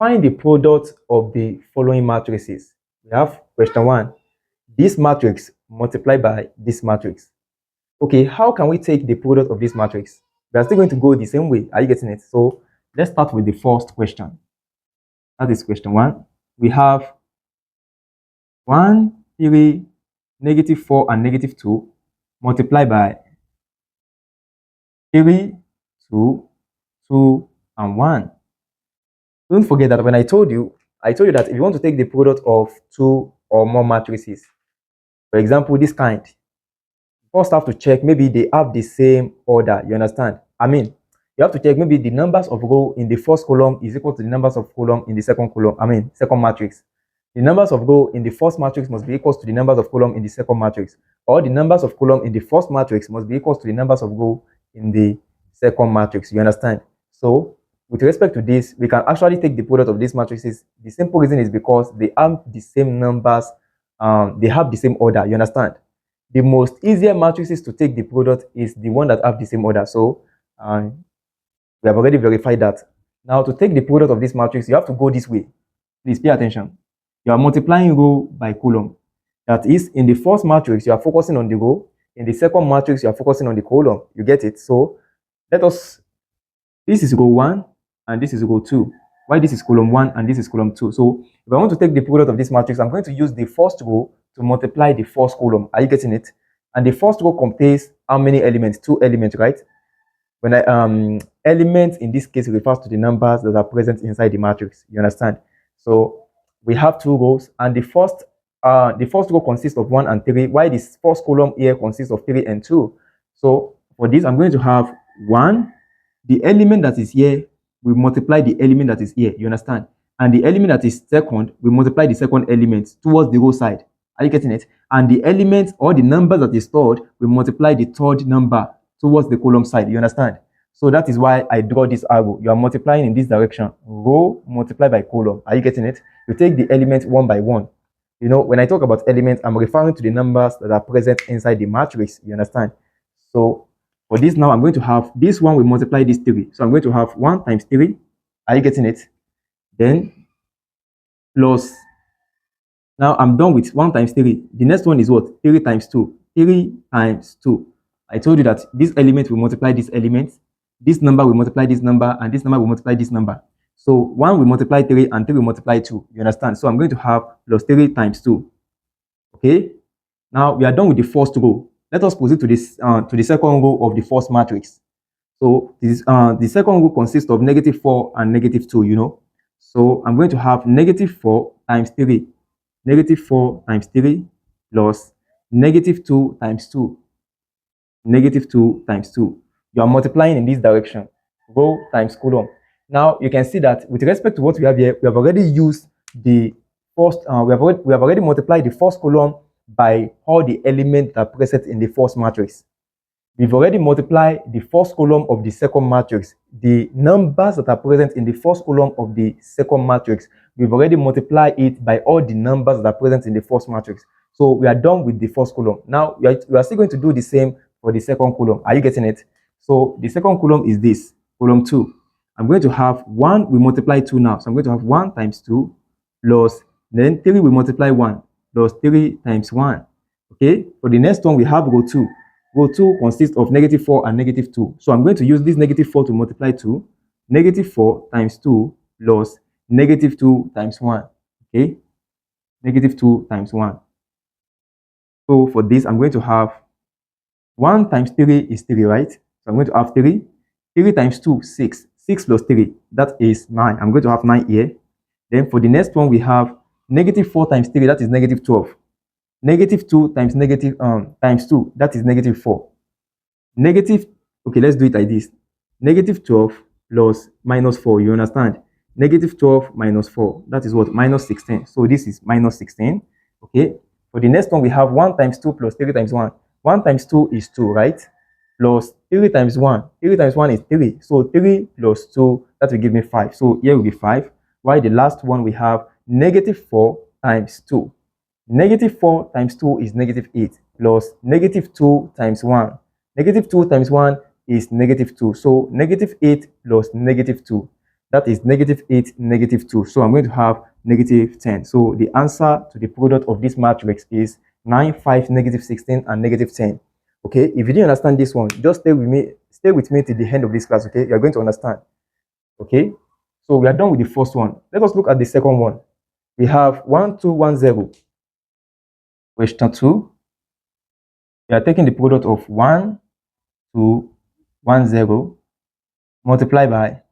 Find the product of the following matrices. We have question 1. This matrix multiplied by this matrix. Okay, how can we take the product of this matrix? We are still going to go the same way. Are you getting it? So let's start with the first question. That is question 1. We have 1, 3, -4, and -2 multiplied by 3, 2, 2, and 1. Don't forget that when I told you that if you want to take the product of 2 or more matrices, for example, this kind, first have to check maybe they have the same order. You understand? I mean, you have to check maybe the numbers of row in the first column is equal to the numbers of column in the second column. Second matrix. The numbers of row in the first matrix must be equal to the numbers of column in the second matrix, or the numbers of column in the first matrix must be equal to the numbers of row in the second matrix. You understand? So, with respect to this, we can actually take the product of these matrices. The simple reason is because they have the same numbers, they have the same order. You understand? The most easier matrices to take the product is the one that have the same order. So, we have already verified that. Now, to take the product of this matrix, you have to go this way. Please pay attention. You are multiplying row by column. That is, in the first matrix, you are focusing on the row. In the second matrix, you are focusing on the column. You get it? So, this is row 1 and this is row 2. Why this is column 1 and this is column 2? So, if I want to take the product of this matrix, I'm going to use the first row to multiply the first column. Are you getting it? And the first row contains how many elements? 2 elements, right? When elements in this case refers to the numbers that are present inside the matrix. You understand? So we have 2 rows, and the first row consists of 1 and 3, while this first column here consists of 3 and 2. So for this, I'm going to have 1. The element that is here, we multiply the element that is here. You understand? And the element that is second, we multiply the second element towards the row side. Are you getting it? And the element or the number that is stored, we multiply the third number towards the column side. You understand? So that is why I draw this arrow. You are multiplying in this direction. Row multiplied by column. Are you getting it? You take the element one by one. You know, when I talk about elements, I'm referring to the numbers that are present inside the matrix. You understand? So for this now, I'm going to have this one will multiply this 3. So I'm going to have 1 times 3. Are you getting it? Then plus. Now I'm done with 1 times 3. The next one is what? 3 times 2. 3 times 2. I told you that this element will multiply this element. This number will multiply this number, and this number will multiply this number. So 1 will multiply 3 and 3 will multiply 2. You understand? So I'm going to have plus 3 times 2. Okay. Now we are done with the first row. Let us proceed to the second row of the first matrix. So this the second row consists of -4 and -2. You know. So I'm going to have -4 times 3, -4 times 3 plus -2 times 2. -2 times 2. You are multiplying in this direction, row times column. Now you can see that with respect to what we have here, we have already used the first, we have already multiplied the first column by all the elements that are present in the first matrix. We've already multiplied the first column of the second matrix. The numbers that are present in the first column of the second matrix, we've already multiplied it by all the numbers that are present in the first matrix. So we are done with the first column. Now we are still going to do the same for the second column. Are you getting it? So the second column is this, column 2. I'm going to have 1, we multiply 2 now. So I'm going to have 1 times 2 plus, then 3 we multiply 1 plus 3 times 1. Okay, for the next one we have row 2. Row 2 consists of -4 and -2. So I'm going to use this -4 to multiply 2. -4 times 2 plus -2 times 1. Okay, -2 times 1. So for this, I'm going to have 1 times 3 is 3, right? So I'm going to have 3. 3 times 2, 6. 6 plus 3, that is 9. I'm going to have 9 here. Then for the next one, we have -4 times 3, that is -12. -2 times times 2, that is -4. Okay, let's do it like this. -12 plus -4, you understand? -12 minus 4, that is what? -16. So this is -16. Okay. For the next one, we have 1 times 2 plus 3 times 1. 1 times 2 is 2, right? Plus 3 times 1. 3 times 1 is 3. So 3 plus 2, that will give me 5. So here will be 5. While the last one, we have -4 times 2. -4 times 2 is -8 plus -2 times 1. -2 times 1 is -2. So -8 plus -2. That is -8, -2. So I'm going to have -10. So the answer to the product of this matrix is 9, 5, -16, and -10. Okay, if you didn't understand this one, just stay with me till the end of this class. Okay, you're going to understand. Okay, so we are done with the first one. Let us look at the second one. We have 1, 2, 1, 0. Question 2. We are taking the product of 1, 2, 1, 0 multiplied by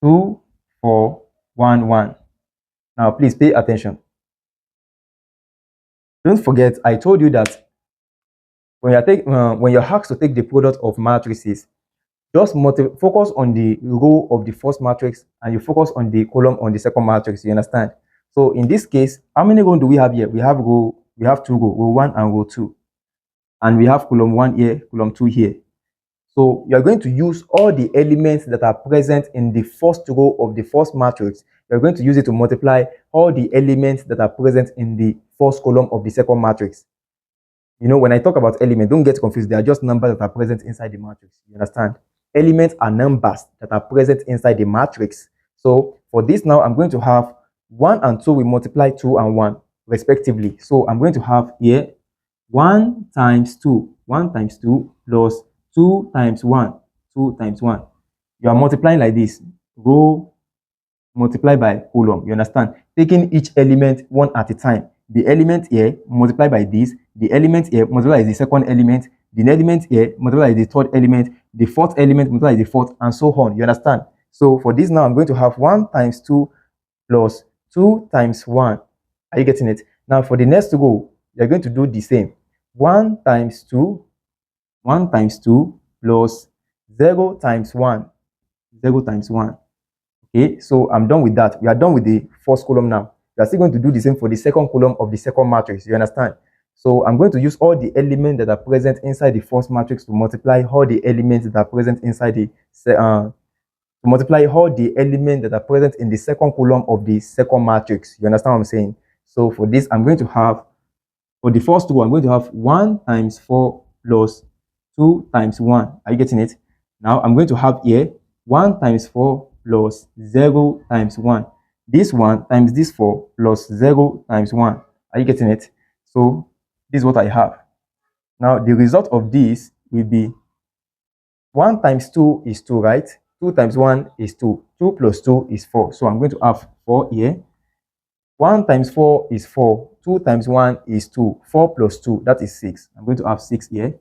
2, 4, 1, 1. Now, please pay attention. Don't forget, I told you that when you're asked to take the product of matrices, just focus on the row of the first matrix and you focus on the column on the second matrix. You understand? So in this case, how many rows do we have here? We have two rows, row 1 and row 2. And we have column 1 here, column 2 here. So you're going to use all the elements that are present in the first row of the first matrix. You're going to use it to multiply all the elements that are present in the first column of the second matrix. You know, when I talk about elements, don't get confused. They are just numbers that are present inside the matrix. You understand? Elements are numbers that are present inside the matrix. So for this now, I'm going to have 1 and 2 will multiply 2 and 1 respectively. So I'm going to have here 1 times 2. 1 times 2 plus 2 times 1. 2 times 1. You are multiplying like this. Row multiply by column. You understand? Taking each element one at a time. The element here multiply by this. The element here multiply by the second element. The element here multiply by the third element. The fourth element multiply by the fourth, and so on. You understand? So for this now, I'm going to have 1 times 2 plus 2 times 1. Are you getting it? Now for the next row, you're going to do the same. 1 times 2. 1 times 2 plus 0 times 1. 0 times 1. Okay, so I'm done with that. We are done with the first column now. We are still going to do the same for the second column of the second matrix. You understand? So I'm going to use all the elements that are present inside the first matrix to multiply all the elements that are present inside the elements that are present in the second column of the second matrix. You understand what I'm saying? So for this, I'm going to have, for the first row, I'm going to have 1 times 4 plus 2 times 1. Are you getting it? Now I'm going to have here 1 times 4 plus 0 times 1. This 1 times this 4 plus 0 times 1. Are you getting it? So this is what I have. Now the result of this will be 1 times 2 is 2, right? 2 times 1 is 2. 2 plus 2 is 4. So I'm going to have 4 here. 1 times 4 is 4. 2 times 1 is 2. 4 plus 2, that is 6. I'm going to have 6 here.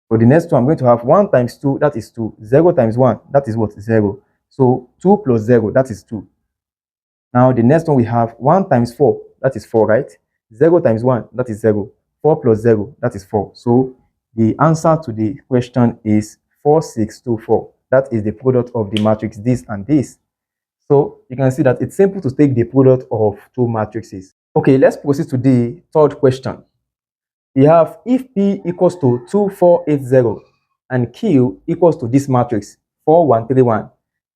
For the next one, I'm going to have 1 times 2, that is 2. 0 times 1, that is what? 0. So 2 plus 0, that is 2. Now the next one we have 1 times 4, that is 4, right? 0 times 1, that is 0. 4 plus 0, that is 4. So the answer to the question is 4, 6, 2, 4. That is the product of the matrix this and this. So you can see that it's simple to take the product of two matrices. Okay, let's proceed to the third question. We have if P equals to 2, 4, 8, 0 and Q equals to this matrix 4, 1, 3, 1.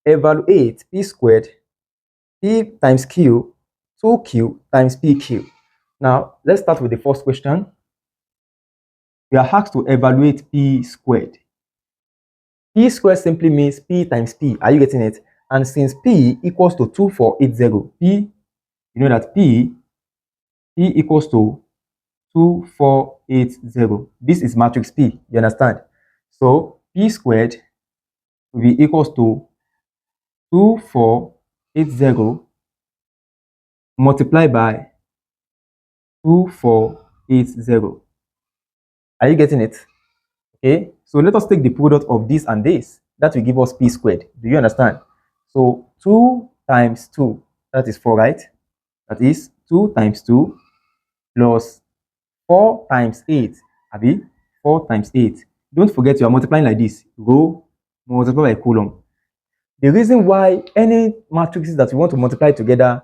Evaluate P squared, P times Q, 2Q times PQ. Now, let's start with the first question. We are asked to evaluate P squared. P squared simply means P times P. Are you getting it? And since P equals to 2, 4, 8, 0, P, you know that P equals to 2, 4, 8, 0. This is matrix P. You understand? So P squared will be equals to 2, 4, 8, 0 multiplied by 2, 4, 8, 0. Are you getting it? Okay. So let us take the product of this and this. That will give us P squared. Do you understand? So 2 times 2, that is 4, right? That is 2 times 2 plus 4 times 8. Abi? 4 times 8. Don't forget you are multiplying like this. Row multiply by column. The reason why any matrices that we want to multiply together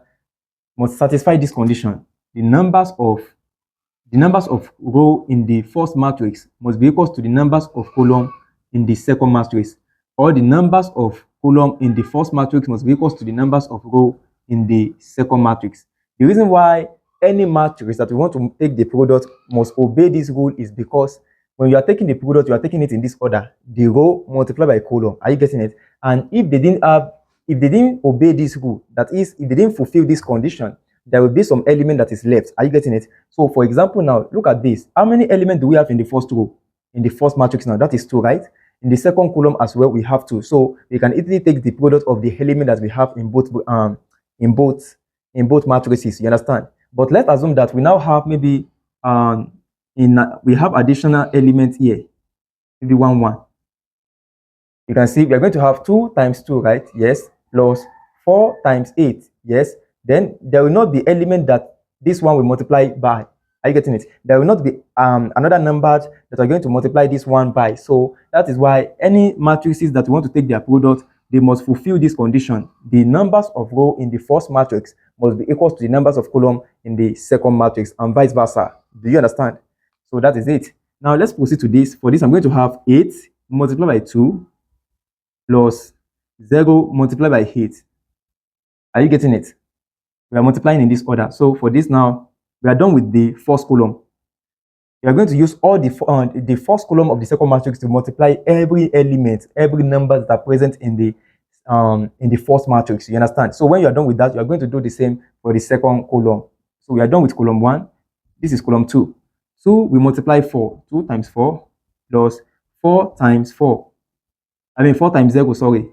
must satisfy this condition. The numbers of row in the first matrix must be equal to the numbers of column in the second matrix, or the numbers of column in the first matrix must be equal to the numbers of row in the second matrix. The reason why any matrix that we want to take the product must obey this rule is because when you are taking the product, you are taking it in this order: the row multiplied by column. Are you getting it? And if they didn't have if they didn't obey this rule, that is, if they didn't fulfill this condition, there will be some element that is left. Are you getting it? So for example, now look at this. How many elements do we have in the first row? In the first matrix now, that is 2, right? In the second column as well, we have 2. So we can easily take the product of the element that we have in both matrices. You understand? But let's assume that we now have maybe we have additional elements here, maybe 1 1. You can see we are going to have 2 times 2, right? Yes. Plus 4 times 8. Yes. Then there will not be element that this one will multiply by. Are you getting it? There will not be another number that are going to multiply this one by. So that is why any matrices that want to take their product, they must fulfill this condition. The numbers of row in the first matrix must be equal to the numbers of column in the second matrix, and vice versa. Do you understand? So that is it. Now let's proceed to this. For this, I'm going to have 8 multiplied by 2 plus 0 multiplied by 8. Are you getting it? We are multiplying in this order. So for this now, we are done with the first column. We are going to use all the first column of the second matrix to multiply every element, every number that are present in the first matrix. You understand? So when you are done with that, you are going to do the same for the second column. So we are done with column 1. This is column 2. So we multiply 4. 2 times 4 plus 4 times 4. 4 times 0, sorry.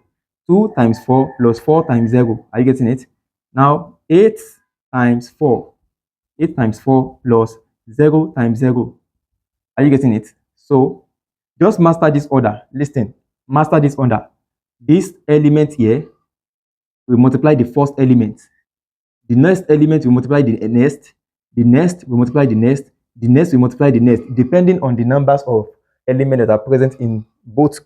2 times 4 plus 4 times 0. Are you getting it? Now 8 times 4. 8 times 4 plus 0 times 0. Are you getting it? So just master this order. Listen, master this order. This element here will multiply the first element. The next element will multiply the next. The next will multiply the next. The next will multiply the next, depending on the numbers of elements that are present in both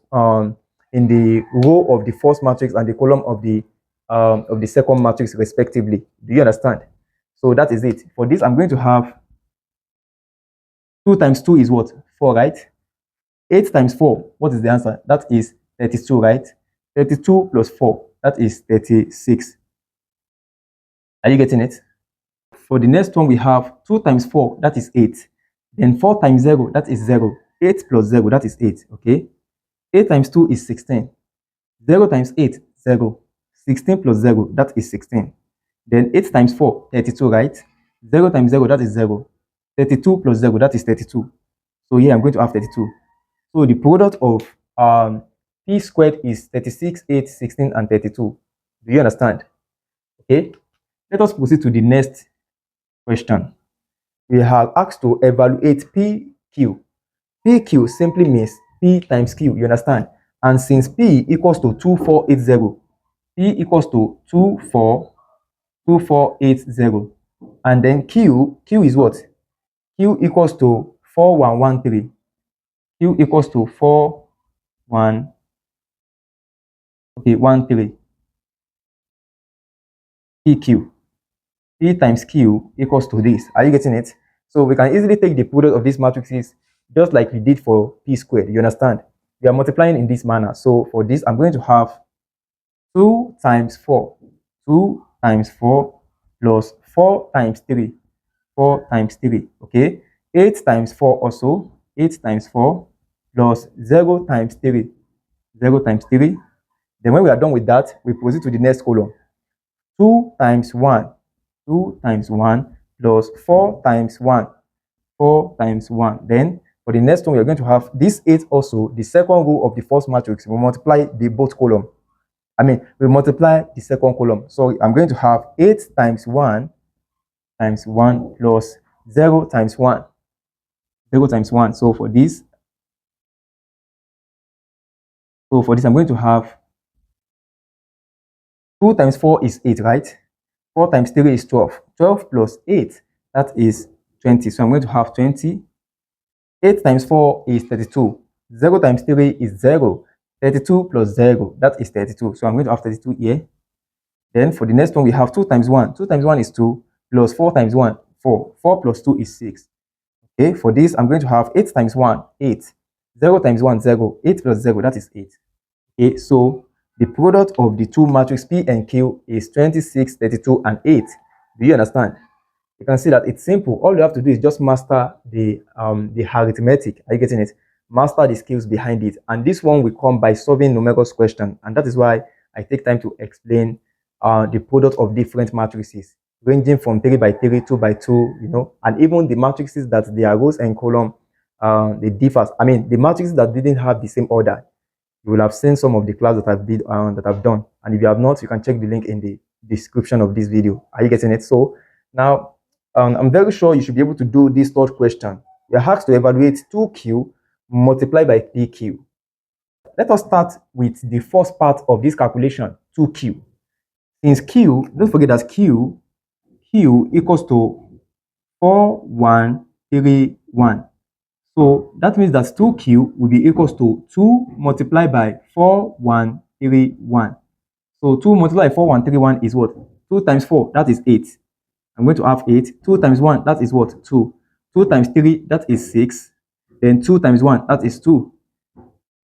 in the row of the first matrix and the column of the second matrix, respectively. Do you understand? So that is it. For this, I'm going to have 2 times 2 is what? 4, right? 8 times 4, what is the answer? That is 32, right? 32 plus 4, that is 36. Are you getting it? For the next one, we have 2 times 4, that is 8. Then 4 times 0, that is 0. 8 plus 0, that is 8, okay? 8 times 2 is 16. 0 times 8, 0. 16 plus 0, that is 16. Then 8 times 4, 32, right? 0 times 0, that is 0. 32 plus 0, that is 32. So here I'm going to have 32. So the product of p squared is 36, 8, 16, and 32. Do you understand? Okay. Let us proceed to the next question. We have asked to evaluate PQ. PQ simply means P times Q. You understand? And since P equals to 2480, P equals to 2480, and then Q is what? Q equals to 4113. Q equals to 4113. PQ. P times Q equals to this. Are you getting it? So we can easily take the product of these matrices just like we did for P squared. You understand? We are multiplying in this manner. So for this, I'm going to have 2 times 4. 2 times 4 plus 4 times 3. 4 times 3. Okay? 8 times 4 also. 8 times 4 plus 0 times 3. 0 times 3. Then when we are done with that, we proceed to the next column. 2 times 1. 2 times 1 plus 4 times 1. 4 times 1. Then for the next one, we are going to have this 8 also. The second row of the first matrix will multiply the both column. We multiply the second column. So I'm going to have 8 times 1 times 1 plus 0 times 1. 0 times 1. So for this, I'm going to have 2 times 4 is 8, right? 4 times 3 is 12. 12 plus 8, that is 20. So I'm going to have 20. 8 times 4 is 32. 0 times 3 is 0. 32 plus 0, that is 32. So I'm going to have 32 here. Then for the next one, we have 2 times 1. 2 times 1 is 2 plus 4 times 1, 4. 4 plus 2 is 6. Okay, for this, I'm going to have 8 times 1, 8. 0 times 1, 0. 8 plus 0, that is 8. Okay, so the product of the two matrices P and Q is 26, 32, and 8. Do you understand? You can see that it's simple. All you have to do is just master the arithmetic. Are you getting it? Master the skills behind it. And this one will come by solving numerous questions. And that is why I take time to explain the product of different matrices, ranging from 3 by 3, 2 by 2, and even the matrices that their rows and column they differ. I mean, the matrices that didn't have the same order. You will have seen some of the class that I've done, and if you have not, you can check the link in the description of this video. Are you getting it? So now, I'm very sure you should be able to do this third question. We are asked to evaluate 2q multiplied by pq. Let us start with the first part of this calculation, 2q. Since q, don't forget that q equals to 4131. So that means that 2q will be equals to 2 multiplied by 4131. So 2 multiplied by 4131 is what? 2 times 4, that is 8. I'm going to have 8. 2 times 1, that is what? 2. 2 times 3, that is 6. Then 2 times 1, that is 2.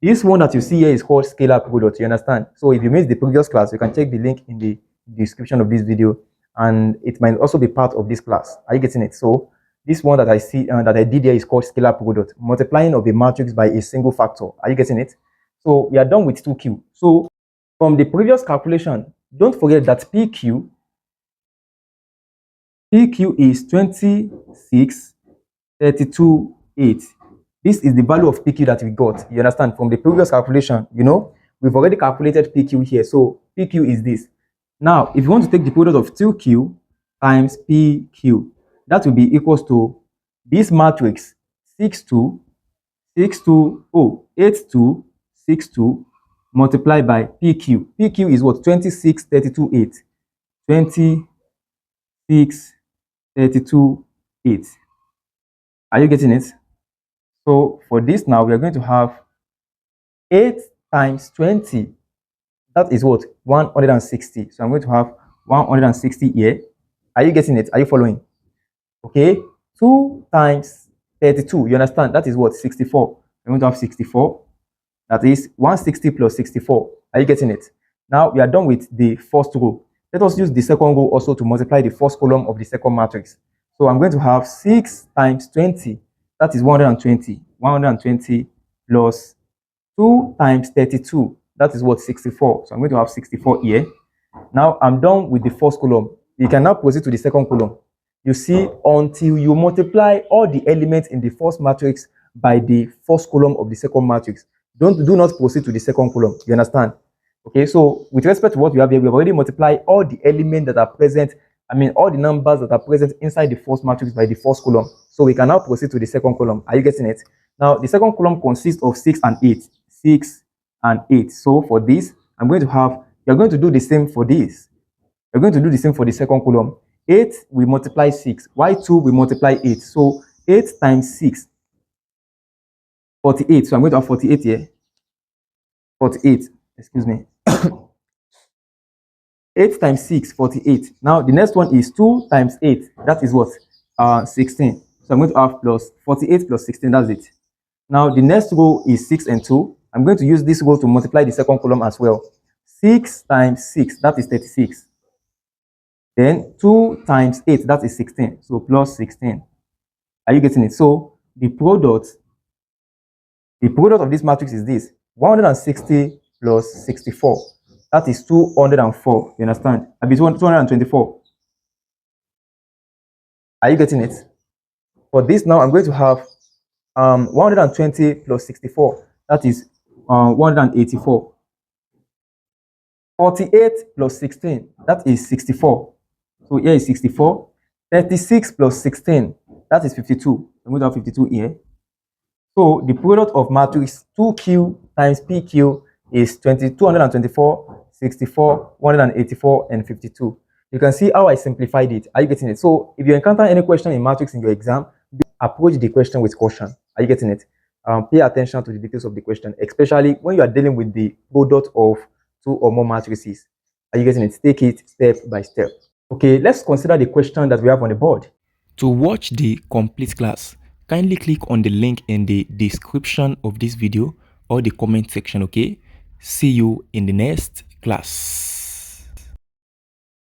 This one that you see here is called scalar product. You understand? So if you missed the previous class, you can check the link in the description of this video, and it might also be part of this class. Are you getting it? So this one that I see that I did here is called scalar product, multiplying of a matrix by a single factor. Are you getting it? So we are done with 2q. So from the previous calculation, don't forget that pq is 26,32,8. This is the value of pq that we got. You understand? From the previous calculation, we've already calculated pq here. So pq is this. Now, if you want to take the product of 2q times pq, that will be equals to this matrix 62, 62, 82, 62 multiplied by pq. pq is what? 26,32,8. 26,32,8. Are you getting it? So for this now, we are going to have 8 times 20. That is what? 160. So I'm going to have 160 here. Are you getting it? Are you following? Okay. 2 times 32. You understand? That is what? 64. I'm going to have 64. That is 160 plus 64. Are you getting it? Now we are done with the first row. Let us use the second row also to multiply the first column of the second matrix. So I'm going to have 6 times 20. That is 120. 120 plus 2 times 32. That is what? 64. So I'm going to have 64 here. Now I'm done with the first column. You can now proceed to the second column. You see, until you multiply all the elements in the first matrix by the first column of the second matrix, do not proceed to the second column. You understand? Okay, so with respect to what we have here, we have already multiplied all the elements that are present, all the numbers that are present inside the first matrix by the first column. So we can now proceed to the second column. Are you getting it? Now, the second column consists of 6 and 8. 6 and 8. So for this, you're going to do the same for this. You're going to do the same for the second column. 8, we multiply 6. Y2, we multiply 8. So 8 times 6, 48. So I'm going to have 48 here. 48, excuse me. 8 times 6, 48. Now, the next one is 2 times 8. That is what? 16. So I'm going to have plus 48 plus 16. That's it. Now, the next row is 6 and 2. I'm going to use this row to multiply the second column as well. 6 times 6, that is 36. Then 2 times 8, that is 16. So plus 16. Are you getting it? So the product of this matrix is this. 160 plus 64. That is 204. You understand? I mean 224. Are you getting it? For this now, I'm going to have 120 plus 64. That is 184. 48 plus 16. That is 64. So here is 64. 36 plus 16. That is 52. I'm going to have 52 here. So the product of matrix 2q times pq is 224, 64, 184, and 52. You can see how I simplified it. Are you getting it? So if you encounter any question in matrix in your exam, approach the question with caution. Are you getting it? Pay attention to the details of the question, especially when you are dealing with the product of 2 or more matrices. Are you getting it? Take it step by step. Okay, let's consider the question that we have on the board. To watch the complete class, kindly click on the link in the description of this video or the comment section, okay? See you in the next class.